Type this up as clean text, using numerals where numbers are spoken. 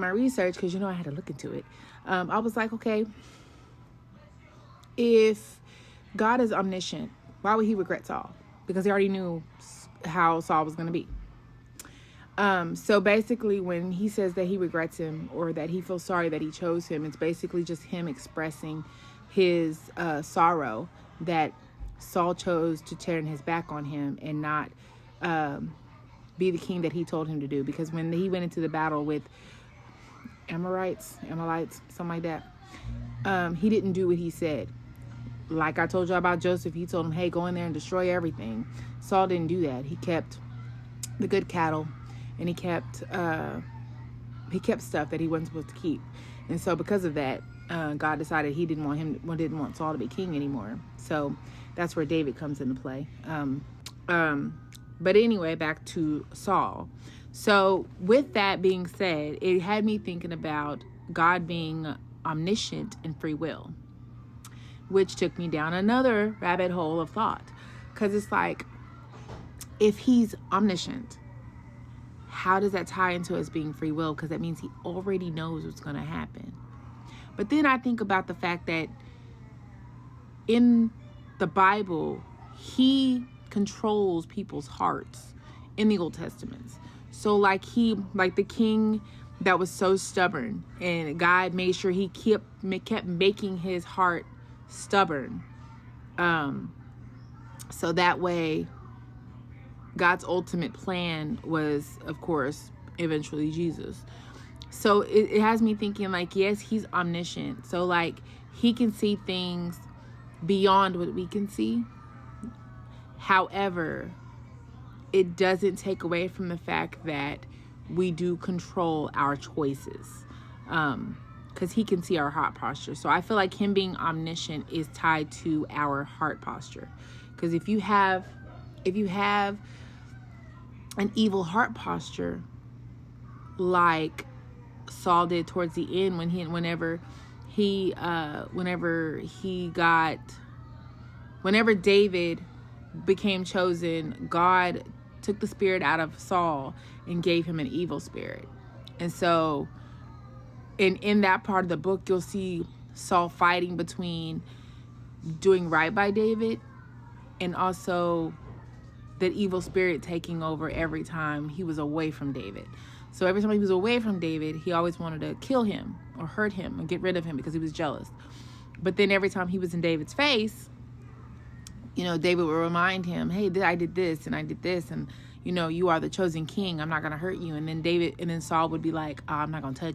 my research, because I had to look into it, I was like, okay, if God is omniscient, why would he regret Saul? Because he already knew how Saul was going to be. So basically, when he says that he regrets him, or that he feels sorry that he chose him, it's basically just him expressing his sorrow that Saul chose to turn his back on him and not be the king that he told him to do. Because when he went into the battle with Amalekites, something like that, he didn't do what he said. Like I told you about Joseph, he told him, hey, go in there and destroy everything. Saul didn't do that. He kept the good cattle, and he kept stuff that he wasn't supposed to keep. And so because of that, God decided he didn't want Saul to be king anymore. So that's where David comes into play. But anyway, back to Saul. So with that being said, it had me thinking about God being omniscient and free will, which took me down another rabbit hole of thought. Because it's like, if he's omniscient, how does that tie into us being free will? Because that means he already knows what's going to happen. But then I think about the fact that in the Bible, he controls people's hearts in the Old Testament. So like the king that was so stubborn, and God made sure he kept making his heart stubborn. So that way, God's ultimate plan was, of course, eventually Jesus. So it has me thinking, like, yes, he's omniscient. So like, he can see things beyond what we can see. However, it doesn't take away from the fact that we do control our choices. Because he can see our heart posture. So I feel like him being omniscient is tied to our heart posture. Because if you have an evil heart posture, like Saul did towards the end, whenever David became chosen, God took the spirit out of Saul and gave him an evil spirit. And so in that part of the book, you'll see Saul fighting between doing right by David and also that evil spirit taking over every time he was away from David. So every time he was away from David, he always wanted to kill him or hurt him and get rid of him because he was jealous. But then every time he was in David's face, David would remind him, hey, I did this and I did this, and you are the chosen king. I'm not going to hurt you. And then Saul would be like, oh, I'm not going to touch